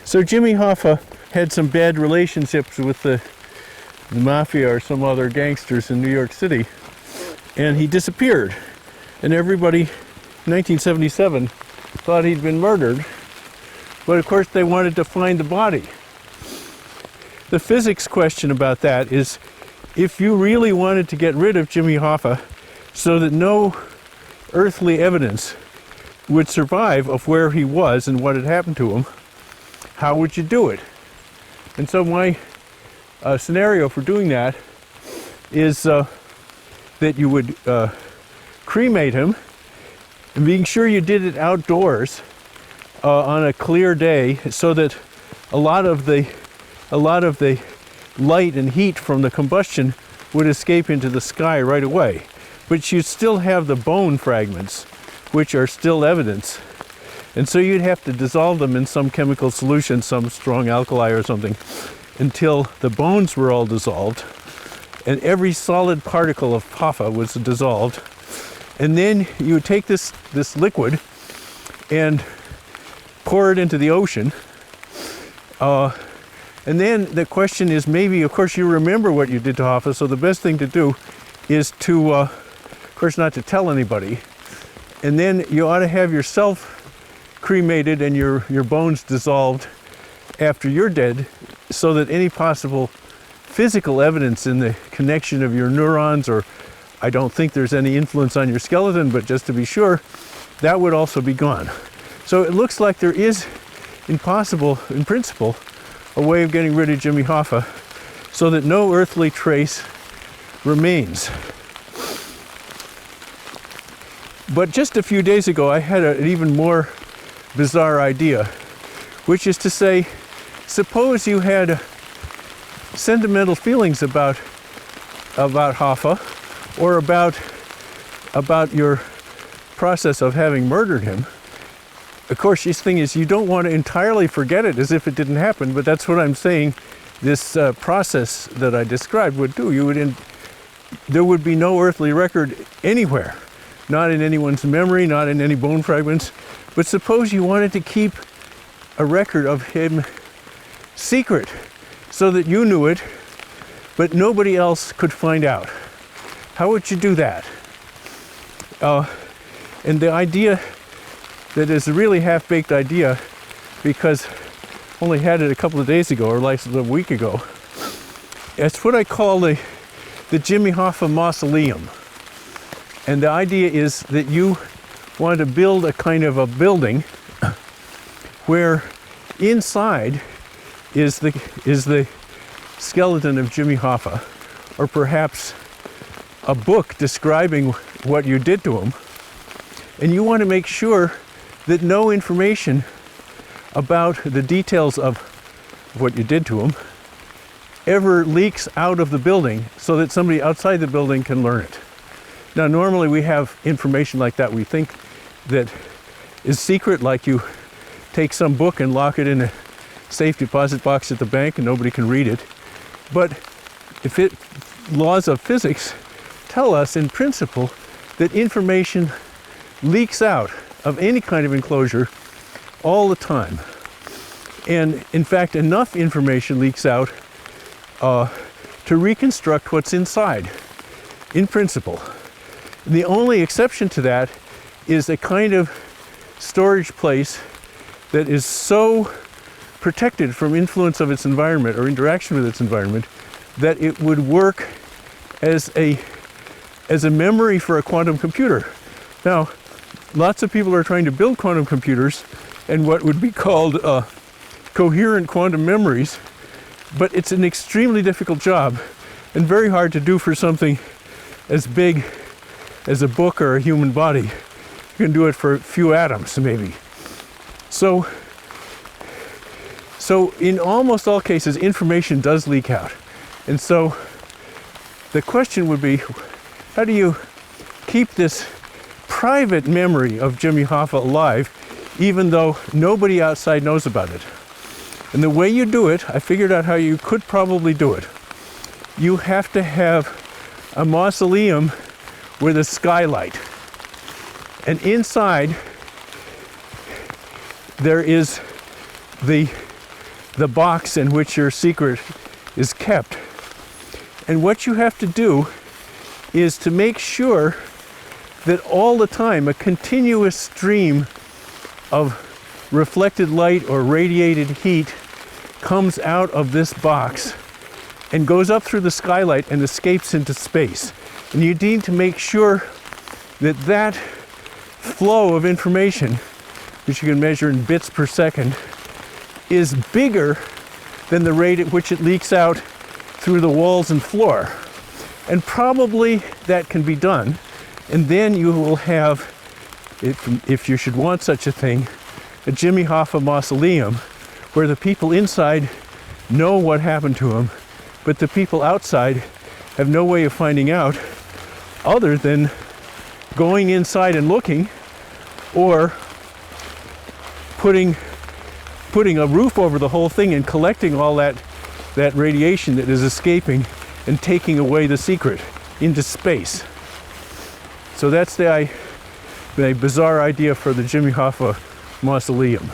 So Jimmy Hoffa had some bad relationships with the mafia or some other gangsters in New York City, and he disappeared. And everybody in 1977 thought he'd been murdered, but of course they wanted to find the body. The physics question about that is, if you really wanted to get rid of Jimmy Hoffa so that no earthly evidence would survive of where he was and what had happened to him, how would you do it? And so my scenario for doing that is that you would cremate him, and being sure you did it outdoors on a clear day, so that a lot of the light and heat from the combustion would escape into the sky right away. But you'd still have the bone fragments, which are still evidence. And so you'd have to dissolve them in some chemical solution, some strong alkali or something, until the bones were all dissolved and every solid particle of Hoffa was dissolved. And then you would take this liquid and pour it into the ocean. And then the question is, maybe, of course, you remember what you did to Hoffa, so the best thing to do is to, of course, not to tell anybody. And then you ought to have yourself cremated and your bones dissolved after you're dead, so that any possible physical evidence in the connection of your neurons, or I don't think there's any influence on your skeleton, but just to be sure, that would also be gone. So it looks like there is, in principle, a way of getting rid of Jimmy Hoffa so that no earthly trace remains. But just a few days ago, I had an even more bizarre idea, which is to say, suppose you had sentimental feelings about Hoffa, or about your process of having murdered him. Of course, this thing is, you don't want to entirely forget it as if it didn't happen, but that's what I'm saying this process that I described would do. There would be no earthly record anywhere, not in anyone's memory, not in any bone fragments. But suppose you wanted to keep a record of him secret so that you knew it, but nobody else could find out. How would you do that? And the idea that is a really half-baked idea, because I only had it a couple of days ago, or like a week ago, it's what I call the Jimmy Hoffa mausoleum. And the idea is that you want to build a kind of a building where inside is the skeleton of Jimmy Hoffa, or perhaps a book describing what you did to him. And you want to make sure that no information about the details of what you did to him ever leaks out of the building, so that somebody outside the building can learn it. Now, normally we have information like that we think that is secret, like you take some book and lock it in a safe deposit box at the bank and nobody can read it. But laws of physics tell us in principle that information leaks out of any kind of enclosure all the time. And in fact, enough information leaks out to reconstruct what's inside, in principle. And the only exception to that is a kind of storage place that is so protected from influence of its environment or interaction with its environment that it would work as a memory for a quantum computer. Now, lots of people are trying to build quantum computers and what would be called coherent quantum memories, but it's an extremely difficult job and very hard to do for something as big as a book or a human body. You can do it for a few atoms, maybe. So in almost all cases, information does leak out. And so the question would be, how do you keep this private memory of Jimmy Hoffa alive, even though nobody outside knows about it? And the way you do it, I figured out how you could probably do it. You have to have a mausoleum with a skylight. And inside there is the the box in which your secret is kept. And what you have to do is to make sure that all the time a continuous stream of reflected light or radiated heat comes out of this box and goes up through the skylight and escapes into space. And you need to make sure that that flow of information, which you can measure in bits per second, is bigger than the rate at which it leaks out through the walls and floor. And probably that can be done. And then you will have, if you should want such a thing, a Jimmy Hoffa mausoleum where the people inside know what happened to him, but the people outside have no way of finding out other than going inside and looking, or putting a roof over the whole thing and collecting all that radiation that is escaping and taking away the secret into space. So that's the bizarre idea for the Jimmy Hoffa mausoleum.